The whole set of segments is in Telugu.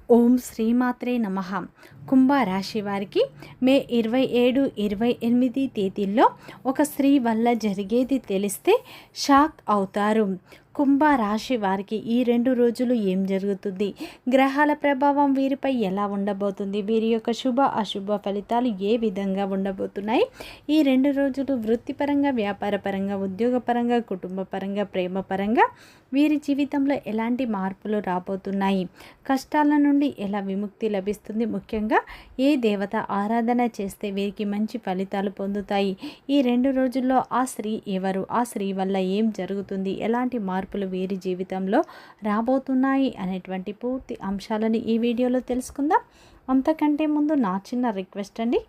ఓం శ్రీమాత్రే నమః. కుంభరాశి వారికి మే 27, 28 తేదీల్లో ఒక స్త్రీ వల్ల జరిగేది తెలిస్తే షాక్ అవుతారు. కుంభరాశి వారికి ఈ 2 రోజులు ఏం జరుగుతుంది, గ్రహాల ప్రభావం వీరిపై ఎలా ఉండబోతుంది, వీరి యొక్క శుభ అశుభ ఫలితాలు ఏ విధంగా ఉండబోతున్నాయి, ఈ 2 రోజులు వృత్తిపరంగా, వ్యాపారపరంగా, ఉద్యోగపరంగా, కుటుంబపరంగా, ప్రేమపరంగా వీరి జీవితంలో ఎలాంటి మార్పులు రాబోతున్నాయి, కష్టాల నుండి ఎలా విముక్తి లభిస్తుంది, ముఖ్యంగా ఏ దేవత ఆరాధన చేస్తే వీరికి మంచి ఫలితాలు పొందుతాయి, ఈ 2 రోజుల్లో ఆ స్త్రీ ఎవరు, ఆ స్త్రీ వల్ల ఏం జరుగుతుంది, ఎలాంటి మార్పులు వీరి జీవితంలో రాబోతున్నాయి అనేటువంటి పూర్తి అంశాలను ఈ వీడియోలో తెలుసుకుందాం. అంతకంటే ముందు నా చిన్న రిక్వెస్ట్ అండి,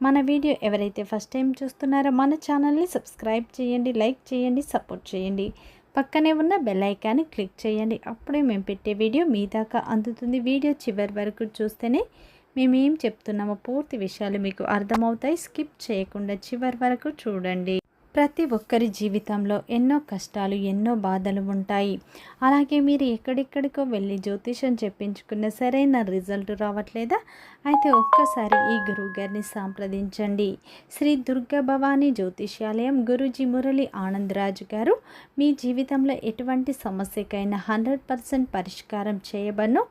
మన వీడియో ఎవరైతే ఫస్ట్ టైం చూస్తున్నారో మన ఛానల్ని సబ్స్క్రైబ్ చేయండి, లైక్ చేయండి, సపోర్ట్ చేయండి. పక్కనే ఉన్న బెల్ ఐకాన్ని క్లిక్ చేయండి. అప్పుడే మేము పెట్టే వీడియో మీ దాకా అందుతుంది. వీడియో చివరి వరకు చూస్తేనే మేము ఏం చెప్తున్నామో పూర్తి విషయాలు మీకు అర్థమవుతాయి. స్కిప్ చేయకుండా చివరి వరకు చూడండి. ప్రతి ఒక్కరి జీవితంలో ఎన్నో కష్టాలు, ఎన్నో బాధలు ఉంటాయి. అలాగే మీరు ఎక్కడెక్కడికో వెళ్ళి జ్యోతిషం చెప్పించుకున్న సరైన రిజల్ట్ రావట్లేదా? అయితే ఒక్కసారి ఈ గురువు గారిని సంప్రదించండి. శ్రీ దుర్గా భవానీ జ్యోతిష్యాలయం గురూజీ మురళి ఆనందరాజు గారు మీ జీవితంలో ఎటువంటి సమస్యకైనా 100% పరిష్కారం చేయబడను.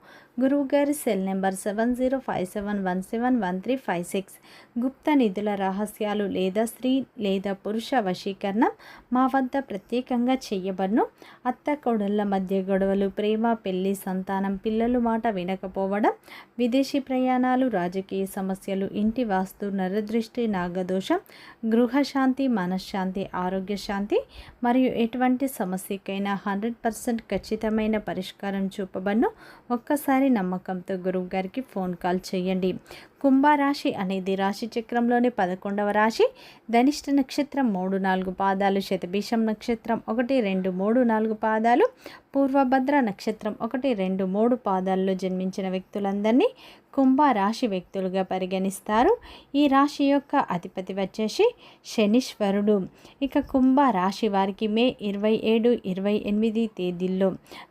గురువుగారి సెల్ నెంబర్ 7057171356. గుప్త నిధుల రహస్యాలు లేదా స్త్రీ లేదా పురుష వశీకరణం మా వద్ద ప్రత్యేకంగా చేయబడును. అత్త కోడళ్ళ మధ్య గొడవలు, ప్రేమ, పెళ్లి, సంతానం, పిల్లలు మాట వినకపోవడం, విదేశీ ప్రయాణాలు, రాజకీయ సమస్యలు, ఇంటి వాస్తు, నరదృష్టి, నాగదోషం, గృహశాంతి, మనశ్శాంతి, ఆరోగ్య శాంతి మరియు ఎటువంటి సమస్యకైనా 100% ఖచ్చితమైన పరిష్కారం చూపబడును. ఒక్కసారి నమ్మకంతో గురువు గారికి ఫోన్ కాల్ చేయండి. కుంభరాశి అనేది రాశి చక్రంలోని 11వ రాశి. ధనిష్ట నక్షత్రం 3, 4 పాదాలు, శతభిషం నక్షత్రం 1, 2, 3, 4 పాదాలు, పూర్వభద్ర నక్షత్రం 1, 2, 3 పాదాల్లో జన్మించిన వ్యక్తులందరినీ కుంభరాశి వ్యక్తులుగా పరిగణిస్తారు. ఈ రాశి యొక్క అధిపతి వచ్చేసి శనీశ్వరుడు. ఇక కుంభరాశి వారికి మే 27, 28 తేదీల్లో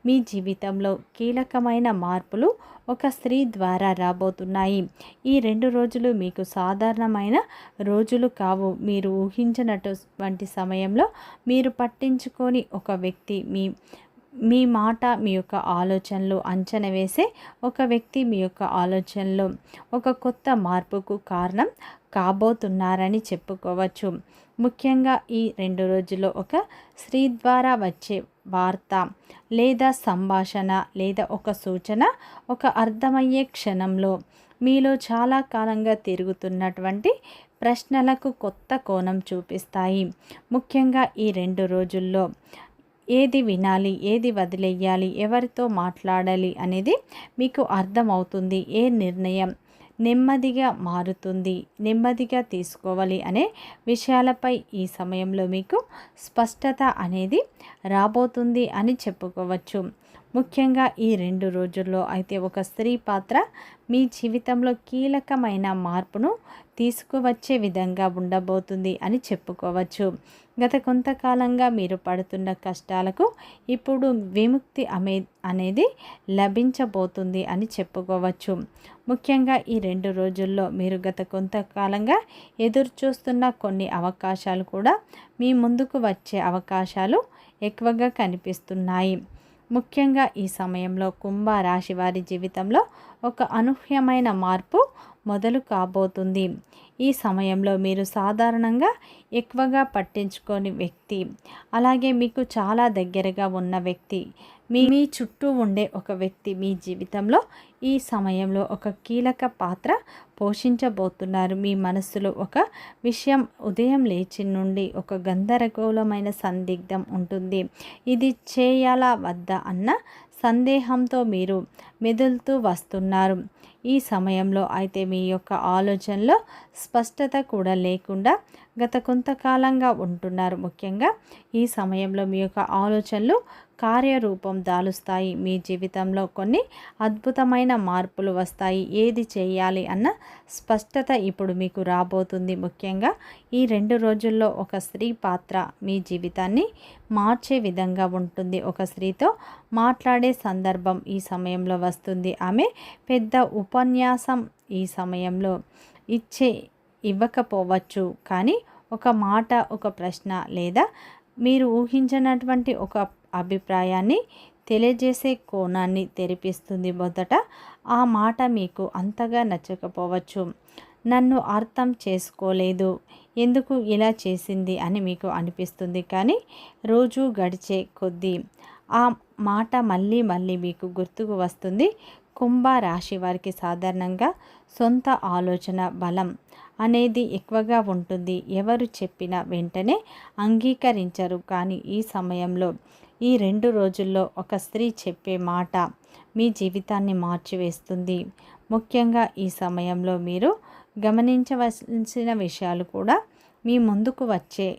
మీ జీవితంలో కీలకమైన మార్పులు ఒక స్త్రీ ద్వారా రాబోతున్నాయి. ఈ 2 రోజులు మీకు సాధారణమైన రోజులు కావు. మీరు ఊహించినటువంటి సమయంలో మీరు పట్టించుకొని ఒక వ్యక్తి మీ మాట, మీ యొక్క ఆలోచనలు అంచనా వేసే ఒక వ్యక్తి మీ యొక్క ఆలోచనలో ఒక కొత్త మార్పుకు కారణం కాబోతున్నారని చెప్పుకోవచ్చు. ముఖ్యంగా ఈ 2 రోజుల్లో ఒక స్త్రీ ద్వారా వచ్చే వార్త లేదా సంభాషణ లేదా ఒక సూచన ఒక అర్థమయ్యే క్షణంలో మీలో చాలా కాలంగా తిరుగుతున్నటువంటి ప్రశ్నలకు కొత్త కోణం చూపిస్తాయి. ముఖ్యంగా ఈ 2 రోజుల్లో ఏది వినాలి, ఏది వదిలేయాలి, ఎవరితో మాట్లాడాలి అనేది మీకు అర్థమవుతుంది. ఏ నిర్ణయం నెమ్మదిగా మారుతుంది, నెమ్మదిగా తీసుకోవాలి అనే విషయాలపై ఈ సమయంలో మీకు స్పష్టత అనేది రాబోతుంది అని చెప్పుకోవచ్చు. ముఖ్యంగా ఈ 2 రోజుల్లో అయితే ఒక స్త్రీ పాత్ర మీ జీవితంలో కీలకమైన మార్పును తీసుకువచ్చే విధంగా ఉండబోతుంది అని చెప్పుకోవచ్చు. గత కొంతకాలంగా మీరు పడుతున్న కష్టాలకు ఇప్పుడు విముక్తి అనేది లభించబోతుంది అని చెప్పుకోవచ్చు. ముఖ్యంగా ఈ 2 రోజుల్లో మీరు గత కొంతకాలంగా ఎదురు చూస్తున్న కొన్ని అవకాశాలు కూడా మీ ముందుకు వచ్చే అవకాశాలు ఎక్కువగా కనిపిస్తున్నాయి. ముఖ్యంగా ఈ సమయంలో కుంభరాశి వారి జీవితంలో ఒక అనూహ్యమైన మార్పు మొదలు కాబోతుంది. ఈ సమయంలో మీరు సాధారణంగా ఎక్కువగా పట్టించుకోని వ్యక్తి, అలాగే మీకు చాలా దగ్గరగా ఉన్న వ్యక్తి, మీ చుట్టూ ఉండే ఒక వ్యక్తి మీ జీవితంలో ఈ సమయంలో ఒక కీలక పాత్ర పోషించబోతున్నారు. మీ మనస్సులో ఒక విషయం ఉదయం లేచి నుండి ఒక గందరగోళమైన సందిగ్ధం ఉంటుంది. ఇది చేయాలా వద్దా అన్న సందేహంతో మీరు మెదులుతూ వస్తున్నారు. ఈ సమయంలో అయితే మీ యొక్క ఆలోచనలో స్పష్టత కూడా లేకుండా గత కొంతకాలంగా ఉంటున్నారు. ముఖ్యంగా ఈ సమయంలో మీ యొక్క ఆలోచనలు కార్యరూపం దాలుస్తాయి. మీ జీవితంలో కొన్ని అద్భుతమైన మార్పులు వస్తాయి. ఏది చేయాలి అన్న స్పష్టత ఇప్పుడు మీకు రాబోతుంది. ముఖ్యంగా ఈ 2 రోజుల్లో ఒక స్త్రీ పాత్ర మీ జీవితాన్ని మార్చే విధంగా ఉంటుంది. ఒక స్త్రీతో మాట్లాడే సందర్భం ఈ సమయంలో వస్తుంది. ఆమె పెద్ద ఉపన్యాసం ఈ సమయంలో ఇవ్వకపోవచ్చు, కానీ ఒక మాట, ఒక ప్రశ్న లేదా మీరు ఊహించినటువంటి ఒక అభిప్రాయాన్ని తెలియజేసే కోణాన్ని తెరిపిస్తుంది. మొదట ఆ మాట మీకు అంతగా నచ్చకపోవచ్చు. నన్ను అర్థం చేసుకోలేదు, ఎందుకు ఇలా చేసింది అని మీకు అనిపిస్తుంది. కానీ రోజు గడిచే కొద్దీ ఆ మాట మళ్ళీ మళ్ళీ మీకు గుర్తుకు వస్తుంది. కుంభ రాశి వారికి సాధారణంగా సొంత ఆలోచన బలం అనేది ఎక్కువగా ఉంటుంది. ఎవరు చెప్పినా వెంటనే అంగీకరించరు. కానీ ఈ సమయంలో ఈ 2 రోజుల్లో ఒక స్త్రీ చెప్పే మాట మీ జీవితాన్ని మార్చివేస్తుంది. ముఖ్యంగా ఈ సమయంలో మీరు గమనించవలసిన విషయాలు కూడా మీ ముందుకు వచ్చే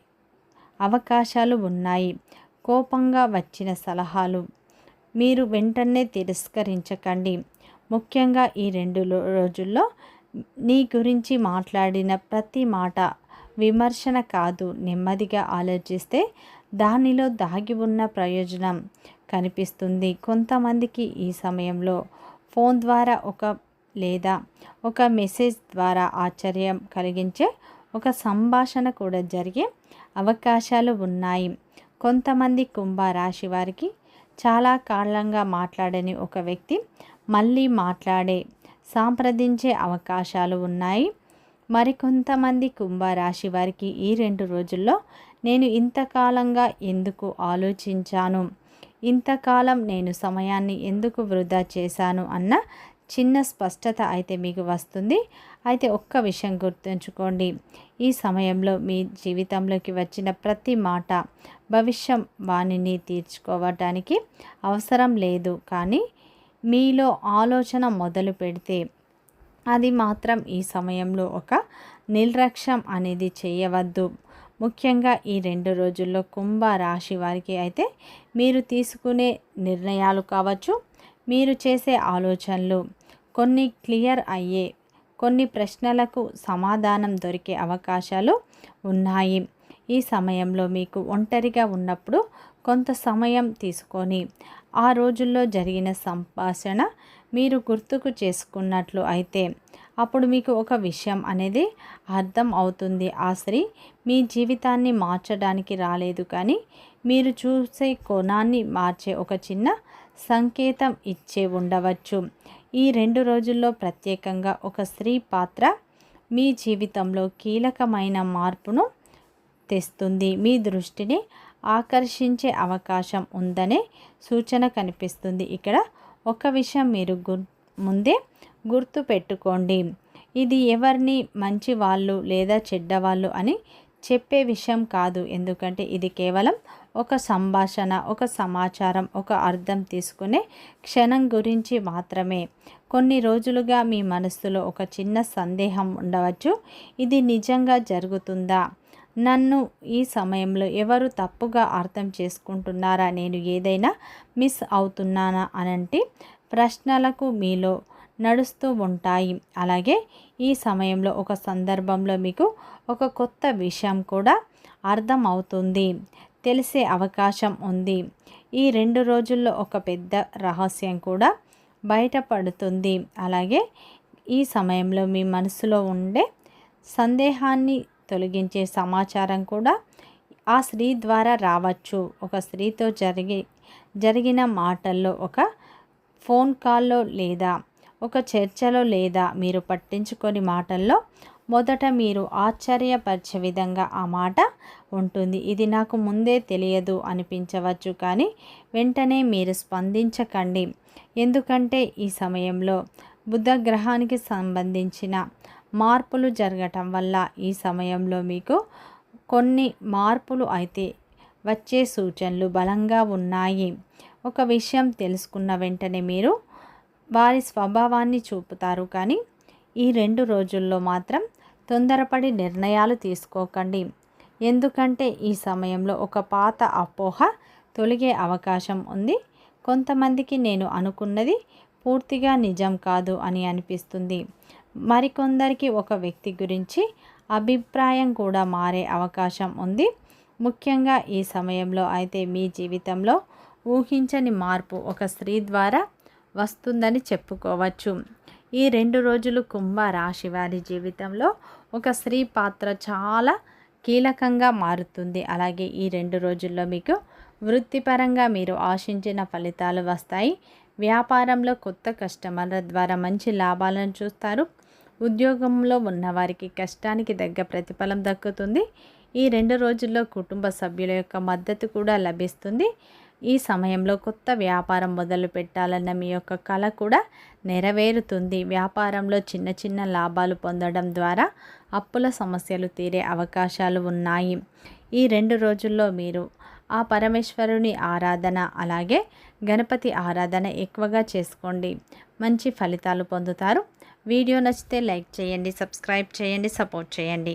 అవకాశాలు ఉన్నాయి. కోపంగా వచ్చిన సలహాలు మీరు వెంటనే తిరస్కరించకండి. ముఖ్యంగా ఈ 2 రోజుల్లో నీ గురించి మాట్లాడిన ప్రతి మాట విమర్శన కాదు. నెమ్మదిగా ఆలోచిస్తే దానిలో దాగి ఉన్న ప్రయోజనం కనిపిస్తుంది. కొంతమందికి ఈ సమయంలో ఫోన్ ద్వారా లేదా ఒక మెసేజ్ ద్వారా ఆశ్చర్యం కలిగించే ఒక సంభాషణ కూడా జరిగే అవకాశాలు ఉన్నాయి. కొంతమంది కుంభరాశి వారికి చాలా కాలంగా మాట్లాడని ఒక వ్యక్తి మళ్ళీ సంప్రదించే అవకాశాలు ఉన్నాయి. మరికొంతమంది కుంభరాశి వారికి ఈ 2 రోజుల్లో నేను ఇంతకాలంగా ఎందుకు ఆలోచించాను, ఇంతకాలం నేను సమయాన్ని ఎందుకు వృధా చేశాను అన్న చిన్న స్పష్టత అయితే మీకు వస్తుంది. అయితే ఒక్క విషయం గుర్తుంచుకోండి, ఈ సమయంలో మీ జీవితంలోకి వచ్చిన ప్రతి మాట భవిష్యవాణిని తీర్చుకోవటానికి అవసరం లేదు. కానీ మీలో ఆలోచన మొదలు పెడితే అది మాత్రం ఈ సమయంలో ఒక నిర్లక్ష్యం అనేది చేయవద్దు. ముఖ్యంగా ఈ 2 రోజుల్లో కుంభ రాశి వారికి అయితే మీరు తీసుకునే నిర్ణయాలు కావచ్చు, మీరు చేసే ఆలోచనలు కొన్ని క్లియర్ అయ్యే, కొన్ని ప్రశ్నలకు సమాధానం దొరికే అవకాశాలు ఉన్నాయి. ఈ సమయంలో మీకు ఒంటరిగా ఉన్నప్పుడు కొంత సమయం తీసుకొని ఆ రోజుల్లో జరిగిన సంభాషణ మీరు గుర్తుకు చేసుకున్నట్లు అయితే అప్పుడు మీకు ఒక విషయం అనేది అర్థం అవుతుంది. ఆ స్త్రీ మీ జీవితాన్ని మార్చడానికి రాలేదు, కానీ మీరు చూసే కోణాన్ని మార్చే ఒక చిన్న సంకేతం ఇచ్చే ఉండవచ్చు. ఈ 2 రోజుల్లో ప్రత్యేకంగా ఒక స్త్రీ పాత్ర మీ జీవితంలో కీలకమైన మార్పును తెస్తుంది. మీ దృష్టిని ఆకర్షించే అవకాశం ఉందనే సూచన కనిపిస్తుంది. ఇక్కడ ఒక విషయం మీరు ముందే గుర్తు పెట్టుకోండి, ఇది ఎవరిని మంచి వాళ్ళు లేదా చెడ్డవాళ్ళు అని చెప్పే విషయం కాదు. ఎందుకంటే ఇది కేవలం ఒక సంభాషణ, ఒక సమాచారం, ఒక అర్థం తీసుకునే క్షణం గురించి మాత్రమే. కొన్ని రోజులుగా మీ మనస్సులో ఒక చిన్న సందేహం ఉండవచ్చు, ఇది నిజంగా జరుగుతుందా, నన్ను ఈ సమయంలో ఎవరు తప్పుగా అర్థం చేసుకుంటున్నారా, నేను ఏదైనా మిస్ అవుతున్నానా అనంటి ప్రశ్నలకు మీలో నడుస్తూ ఉంటాయి. అలాగే ఈ సమయంలో ఒక సందర్భంలో మీకు ఒక కొత్త విషయం కూడా అర్థం అవుతుంది, తెలిసే అవకాశం ఉంది. ఈ 2 రోజుల్లో ఒక పెద్ద రహస్యం కూడా బయటపడుతుంది. అలాగే ఈ సమయంలో మీ మనసులో ఉండే సందేహాన్ని తొలగించే సమాచారం కూడా ఆ స్త్రీ ద్వారా రావచ్చు. ఒక స్త్రీతో జరిగిన మాటల్లో, ఒక ఫోన్ కాల్లో లేదా ఒక చర్చలో లేదా మీరు పట్టించుకొని మాటల్లో మొదట మీరు ఆశ్చర్యపరిచే విధంగా ఆ మాట ఉంటుంది. ఇది నాకు ముందే తెలియదు అనిపించవచ్చు, కానీ వెంటనే మీరు స్పందించకండి. ఎందుకంటే ఈ సమయంలో బుధ గ్రహానికి సంబంధించిన మార్పులు జరగటం వల్ల ఈ సమయంలో మీకు కొన్ని మార్పులు అయితే వచ్చే సూచనలు బలంగా ఉన్నాయి. ఒక విషయం తెలుసుకున్న వెంటనే మీరు వారి స్వభావాన్ని చూపుతారు, కానీ ఈ 2 రోజుల్లో మాత్రం తొందరపడి నిర్ణయాలు తీసుకోకండి. ఎందుకంటే ఈ సమయంలో ఒక పాత అపోహ తొలగే అవకాశం ఉంది. కొంతమందికి నేను అనుకున్నది పూర్తిగా నిజం కాదు అని అనిపిస్తుంది. మరికొందరికి ఒక వ్యక్తి గురించి అభిప్రాయం కూడా మారే అవకాశం ఉంది. ముఖ్యంగా ఈ సమయంలో అయితే మీ జీవితంలో ఊహించని మార్పు ఒక స్త్రీ ద్వారా వస్తుందని చెప్పుకోవచ్చు. ఈ 2 రోజులు కుంభ రాశి వారి జీవితంలో ఒక స్త్రీ పాత్ర చాలా కీలకంగా మారుతుంది. అలాగే ఈ 2 రోజుల్లో మీకు వృత్తిపరంగా మీరు ఆశించిన ఫలితాలు వస్తాయి. వ్యాపారంలో కొత్త కస్టమర్ల ద్వారా మంచి లాభాలను చూస్తారు. ఉద్యోగంలో ఉన్నవారికి కష్టానికి తగ్గ ప్రతిఫలం దక్కుతుంది. ఈ 2 రోజుల్లో కుటుంబ సభ్యుల యొక్క మద్దతు కూడా లభిస్తుంది. ఈ సమయంలో కొత్త వ్యాపారం మొదలు పెట్టాలన్న మీ యొక్క కల కూడా నెరవేరుతుంది. వ్యాపారంలో చిన్న చిన్న లాభాలు పొందడం ద్వారా అప్పుల సమస్యలు తీరే అవకాశాలు ఉన్నాయి. ఈ 2 రోజుల్లో మీరు ఆ పరమేశ్వరుని ఆరాధన అలాగే గణపతి ఆరాధన ఎక్కువగా చేసుకోండి. మంచి ఫలితాలు పొందుతారు. వీడియో నచ్చితే లైక్ చేయండి, సబ్స్క్రైబ్ చేయండి, సపోర్ట్ చేయండి.